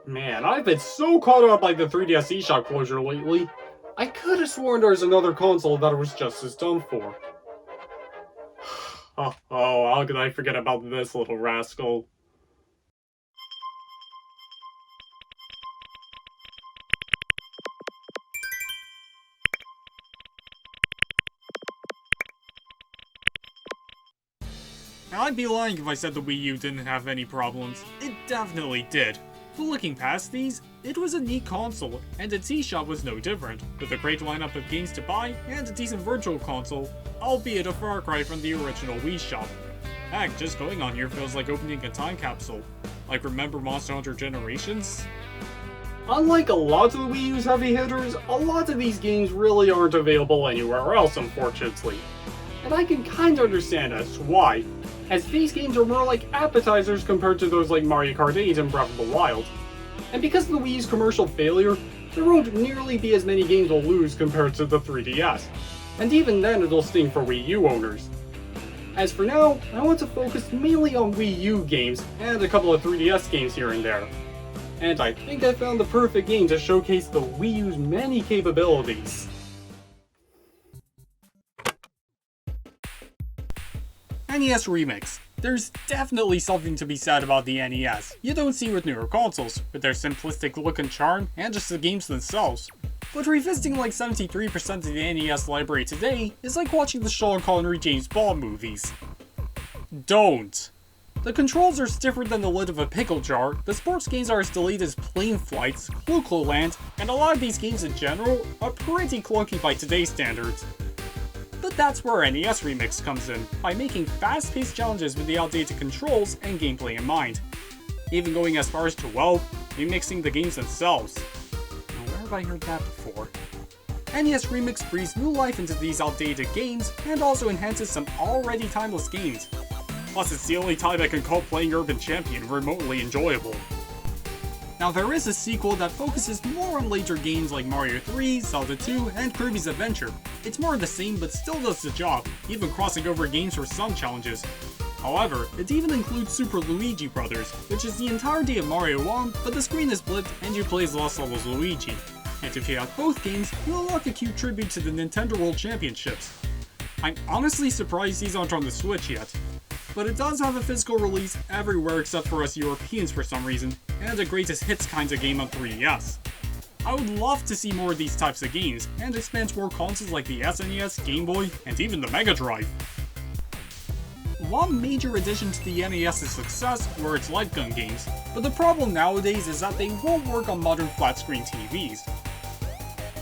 Man, I've been so caught up by the 3DS eShop closure lately. I could have sworn there was another console that I was just as dumb for. Oh, how could I forget about this little rascal? Now, I'd be lying if I said the Wii U didn't have any problems. It definitely did. But looking past these, it was a neat console, and its eShop was no different, with a great lineup of games to buy and a decent virtual console, albeit a far cry from the original Wii shop. Heck, just going on here feels like opening a time capsule. Like, remember Monster Hunter Generations? Unlike a lot of the Wii U's heavy hitters, a lot of these games really aren't available anywhere else, unfortunately. And I can kinda understand as to why, as these games are more like appetizers compared to those like Mario Kart 8 and Breath of the Wild. And because of the Wii U's commercial failure, there won't nearly be as many games we'll lose compared to the 3DS. And even then it'll sting for Wii U owners. As for now, I want to focus mainly on Wii U games and a couple of 3DS games here and there. And I think I found the perfect game to showcase the Wii U's many capabilities. NES Remix. There's definitely something to be said about the NES you don't see with newer consoles, with their simplistic look and charm, and just the games themselves. But revisiting like 73% of the NES library today is like watching the Sean Connery James Bond movies. Don't! The controls are stiffer than the lid of a pickle jar, the sports games are as delayed as Plane Flights, Clo Land, and a lot of these games in general are pretty clunky by today's standards. But that's where NES Remix comes in, by making fast-paced challenges with the outdated controls and gameplay in mind. Even going as far as to, well, remixing the games themselves. Now, where have I heard that before? NES Remix breathes new life into these outdated games, and also enhances some already timeless games. Plus, it's the only time I can call playing Urban Champion remotely enjoyable. Now, there is a sequel that focuses more on later games like Mario 3, Saga II, and Kirby's Adventure. It's more of the same, but still does the job, even crossing over games for some challenges. However, it even includes Super Luigi Brothers, which is the entirety of Mario 1, but the screen is blipped and you play as Lost Levels Luigi. And if you have both games, you'll unlock a cute tribute to the Nintendo World Championships. I'm honestly surprised these aren't on the Switch yet. But it does have a physical release everywhere except for us Europeans for some reason, and a greatest hits kinds of game on 3DS. I would love to see more of these types of games, and expand to more consoles like the SNES, Game Boy, and even the Mega Drive. One major addition to the NES's success were its light gun games, but the problem nowadays is that they won't work on modern flat-screen TVs.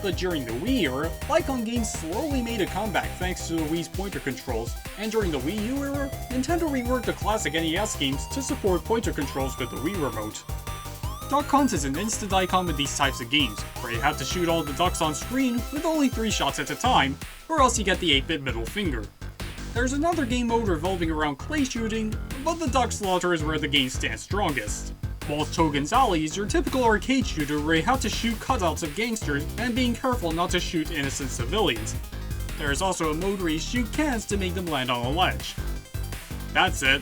But during the Wii era, light gun games slowly made a comeback thanks to the Wii's pointer controls, and during the Wii U era, Nintendo reworked the classic NES games to support pointer controls with the Wii Remote. Duck Hunt is an instant icon with these types of games, where you have to shoot all the ducks on screen with only 3 shots at a time, or else you get the 8-bit middle finger. There's another game mode revolving around clay shooting, but the duck slaughter is where the game stands strongest. Whilst Hogan's Alley is your typical arcade shooter where you have to shoot cutouts of gangsters and being careful not to shoot innocent civilians. There is also a mode where you shoot cans to make them land on a ledge. That's it.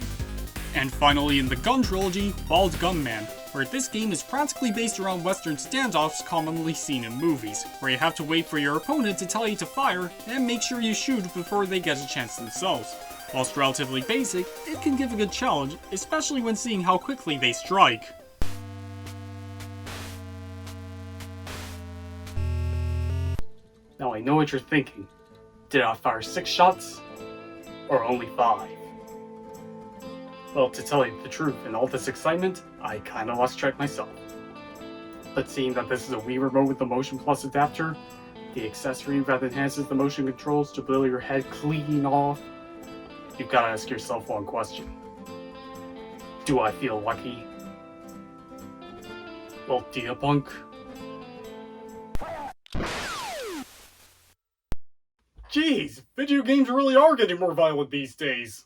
And finally in the Gun trilogy, Bald Gunman, where this game is practically based around western standoffs commonly seen in movies, where you have to wait for your opponent to tell you to fire and make sure you shoot before they get a chance themselves. Whilst relatively basic, it can give a good challenge, especially when seeing how quickly they strike. Now I know what you're thinking. Did I fire 6 shots? Or only 5? Well, to tell you the truth, in all this excitement, I kinda lost track myself. But seeing that this is a Wii Remote with the Motion Plus adapter, the accessory that enhances the motion controls to blow your head clean off, you've gotta ask yourself one question. Do I feel lucky? Well, do you, punk? Jeez, video games really are getting more violent these days.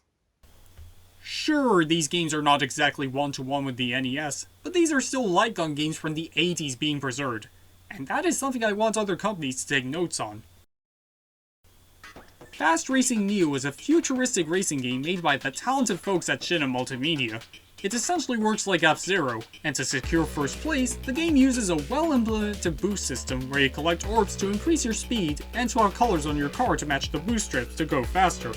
Sure, these games are not exactly one-to-one with the NES, but these are still light gun games from the 80s being preserved, and that is something I want other companies to take notes on. Fast Racing Neo is a futuristic racing game made by the talented folks at Shin'en Multimedia. It essentially works like F-Zero, and to secure first place, the game uses a well-implemented boost system where you collect orbs to increase your speed and swap colors on your car to match the boost strips to go faster.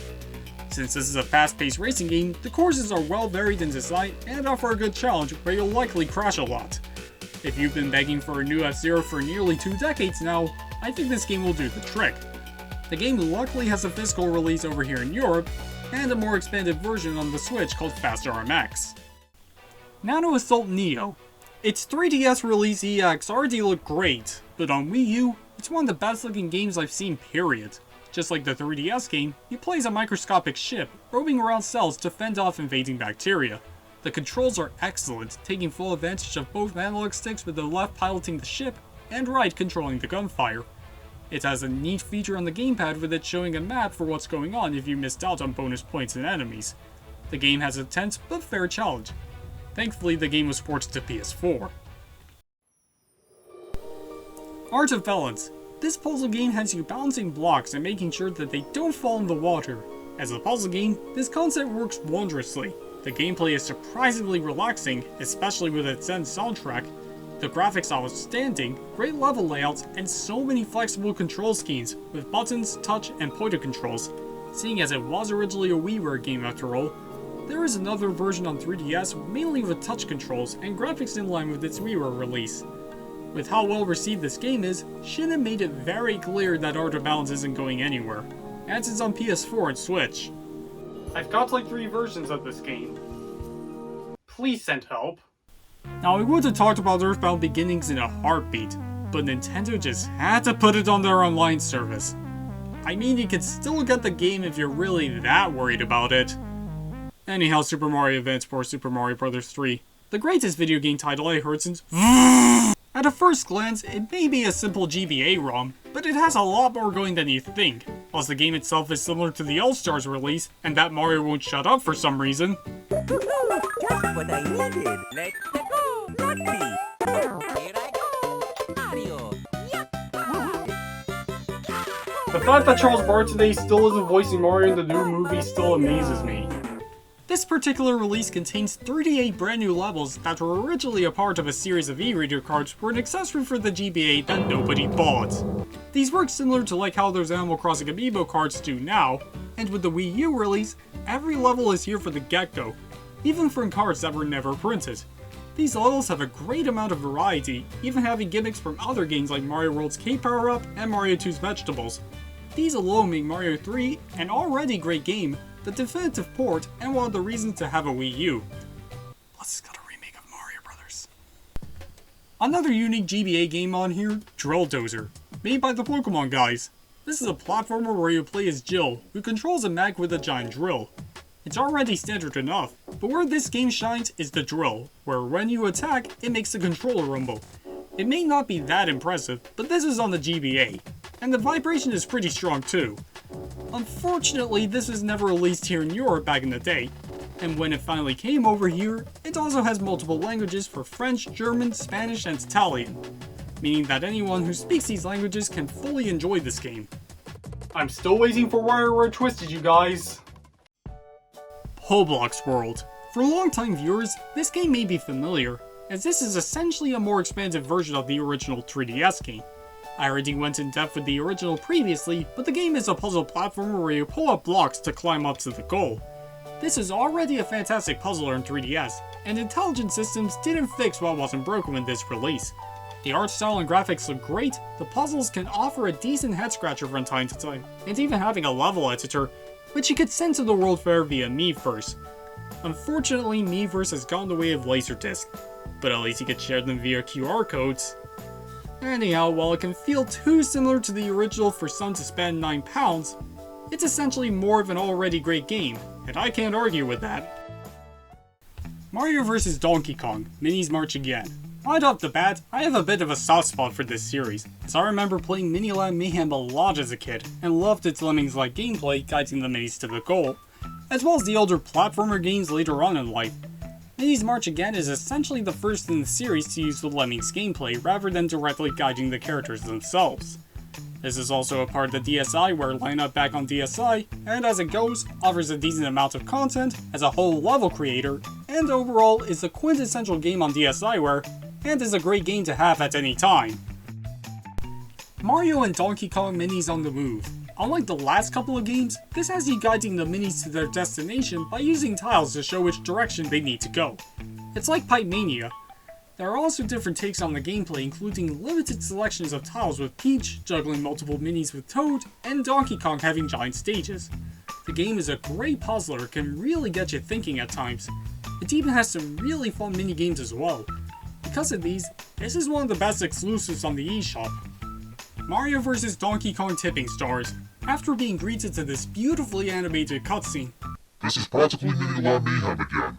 Since this is a fast-paced racing game, the courses are well varied in design and offer a good challenge where you'll likely crash a lot. If you've been begging for a new F-Zero for nearly 2 decades now, I think this game will do the trick. The game luckily has a physical release over here in Europe, and a more expanded version on the Switch called Faster RMX. Nano Assault Neo. Its 3DS release EX already looked great, but on Wii U, it's one of the best looking games I've seen, period. Just like the 3DS game, you play as a microscopic ship, roaming around cells to fend off invading bacteria. The controls are excellent, taking full advantage of both analog sticks with the left piloting the ship, and right controlling the gunfire. It has a neat feature on the gamepad with it showing a map for what's going on if you missed out on bonus points and enemies. The game has a tense but fair challenge. Thankfully, the game was ported to PS4. Art of Balance. This puzzle game has you balancing blocks and making sure that they don't fall in the water. As a puzzle game, this concept works wondrously. The gameplay is surprisingly relaxing, especially with its Zen soundtrack. The graphics are outstanding, great level layouts, and so many flexible control schemes, with buttons, touch, and pointer controls. Seeing as it was originally a WiiWare game after all, there is another version on 3DS mainly with touch controls and graphics in line with its WiiWare release. With how well received this game is, Shin'en made it very clear that Art of Balance isn't going anywhere, as it's on PS4 and Switch. I've got like 3 versions of this game. Please send help. Now I would have talked about Earthbound Beginnings in a heartbeat, but Nintendo just had to put it on their online service. I mean, you can still get the game if you're really that worried about it. Anyhow, Super Mario Advance 4 Super Mario Bros. 3. The greatest video game title I heard since At a first glance, it may be a simple GBA ROM, but it has a lot more going than you think. Plus the game itself is similar to the All-Stars release, and that Mario won't shut up for some reason. Just what I needed. Let's go, Rocky. Here I go, Mario. The fact that Charles Martinet still isn't voicing Mario in the new movie still amazes me. This particular release contains 38 brand new levels that were originally a part of a series of e-reader cards for an accessory for the GBA that nobody bought. These work similar to like how those Animal Crossing Amiibo cards do now, and with the Wii U release, every level is here for the get-go, even from cards that were never printed. These levels have a great amount of variety, even having gimmicks from other games like Mario World's Cape Power-Up and Mario 2's Vegetables. These alone make Mario 3 an already great game, the definitive port, and one of the reasons to have a Wii U. Plus it's got a remake of Mario Brothers. Another unique GBA game on here, Drill Dozer, made by the Pokemon guys. This is a platformer where you play as Jill, who controls a mech with a giant drill. It's already standard enough, but where this game shines is the drill, where when you attack, it makes the controller rumble. It may not be that impressive, but this is on the GBA, and the vibration is pretty strong too. Unfortunately, this was never released here in Europe back in the day, and when it finally came over here, it also has multiple languages for French, German, Spanish, and Italian, meaning that anyone who speaks these languages can fully enjoy this game. I'm still waiting for WireWare Twisted, you guys! Pullblox World. For long-time viewers, this game may be familiar, as this is essentially a more expanded version of the original 3DS game. I already went in depth with the original previously, but the game is a puzzle platformer where you pull up blocks to climb up to the goal. This is already a fantastic puzzler in 3DS, and Intelligent Systems didn't fix what wasn't broken with this release. The art style and graphics look great, the puzzles can offer a decent head scratcher from time to time, and even having a level editor, which you could send to the World Fair via Miiverse. Unfortunately, Miiverse has gone the way of Laserdisc, but at least you could share them via QR codes. Anyhow, while it can feel too similar to the original for some to spend £9, it's essentially more of an already great game, and I can't argue with that. Mario vs. Donkey Kong, Minis March Again. Right off the bat, I have a bit of a soft spot for this series, as I remember playing Miniland Mayhem a lot as a kid, and loved its Lemmings-like gameplay guiding the minis to the goal, as well as the older platformer games later on in life. Minis March Again is essentially the first in the series to use the Lemmings gameplay rather than directly guiding the characters themselves. This is also a part of the DSiWare lineup back on DSi, and as it goes, offers a decent amount of content as a whole level creator, and overall is the quintessential game on DSiWare, and is a great game to have at any time. Mario and Donkey Kong minis on the move. Unlike the last couple of games, this has you guiding the minis to their destination by using tiles to show which direction they need to go. It's like Pipe Mania. There are also different takes on the gameplay, including limited selections of tiles with Peach, juggling multiple minis with Toad, and Donkey Kong having giant stages. The game is a great puzzler, can really get you thinking at times. It even has some really fun mini games as well. Because of these, this is one of the best exclusives on the eShop. Mario vs. Donkey Kong Tipping Stars. After being greeted to this beautifully animated cutscene, "This is practically mini La Mayhem again."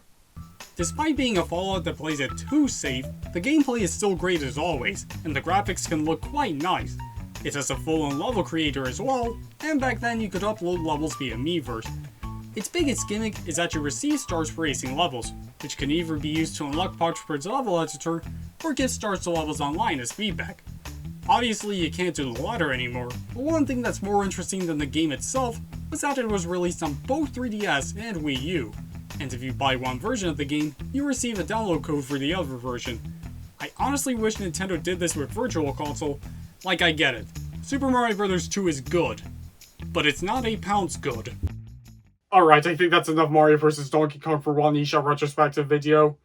Despite being a Fallout that plays it too safe, the gameplay is still great as always, and the graphics can look quite nice. It has a full-on level creator as well, and back then you could upload levels via Miiverse. Its biggest gimmick is that you receive stars for acing levels, which can either be used to unlock Parchbird's level editor, or give stars to levels online as feedback. Obviously you can't do the latter anymore, but one thing that's more interesting than the game itself was that it was released on both 3DS and Wii U. And if you buy one version of the game, you receive a download code for the other version. I honestly wish Nintendo did this with Virtual Console. Like, I get it. Super Mario Bros. 2 is good, but it's not £8 good. Alright, I think that's enough Mario vs. Donkey Kong for one eShop retrospective video.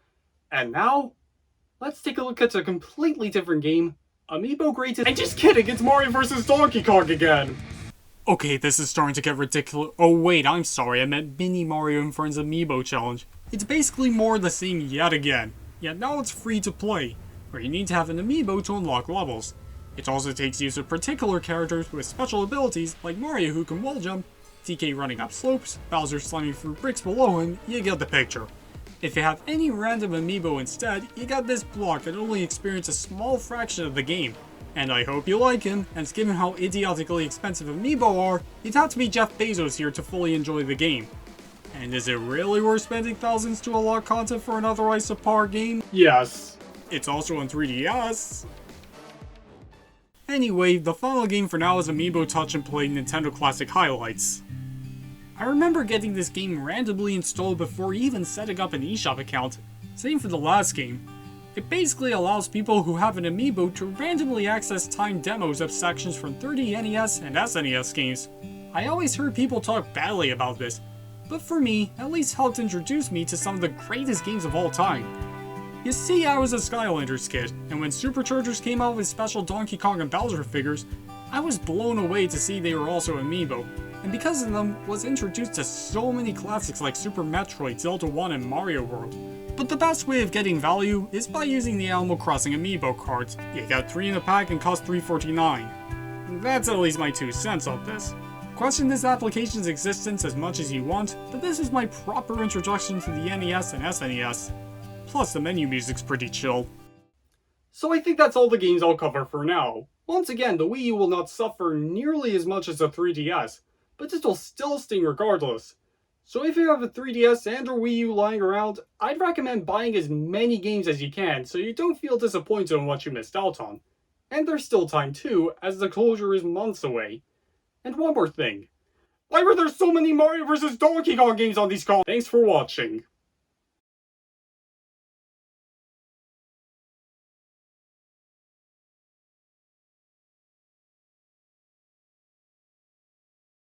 And now, let's take a look at a completely different game. Amiibo graded. I'm just kidding, it's Mario vs. Donkey Kong again! Okay, this is starting to get ridiculous. Oh wait, I'm sorry, I meant Mini Mario and Friends Amiibo Challenge. It's basically more of the same yet again. Yet now it's free to play, where you need to have an Amiibo to unlock levels. It also takes use of particular characters with special abilities, like Mario who can wall jump, DK running up slopes, Bowser slamming through bricks below him, you get the picture. If you have any random Amiibo instead, you got this block that only experience a small fraction of the game. And I hope you like him, and given how idiotically expensive Amiibo are, you'd have to be Jeff Bezos here to fully enjoy the game. And is it really worth spending thousands to unlock content for an otherwise subpar game? Yes. It's also on 3DS. Anyway, the final game for now is Amiibo Touch and Play Nintendo Classic Highlights. I remember getting this game randomly installed before even setting up an eShop account. Same for the last game. It basically allows people who have an Amiibo to randomly access timed demos of sections from 3D NES and SNES games. I always heard people talk badly about this, but for me, at least helped introduce me to some of the greatest games of all time. You see, I was a Skylanders kid, and when Superchargers came out with special Donkey Kong and Bowser figures, I was blown away to see they were also Amiibo, and because of them, was introduced to so many classics like Super Metroid, Zelda 1, and Mario World. But the best way of getting value is by using the Animal Crossing Amiibo cards. You get 3 in a pack and cost $3.49. That's at least my 2 cents on this. Question this application's existence as much as you want, but this is my proper introduction to the NES and SNES. Plus the menu music's pretty chill. So I think that's all the games I'll cover for now. Once again, the Wii U will not suffer nearly as much as the 3DS, but this will still sting regardless. So if you have a 3DS and or Wii U lying around, I'd recommend buying as many games as you can so you don't feel disappointed on what you missed out on. And there's still time too, as the closure is months away. And one more thing. Why were there so many Mario vs. Donkey Kong games on these consoles? Thanks for watching.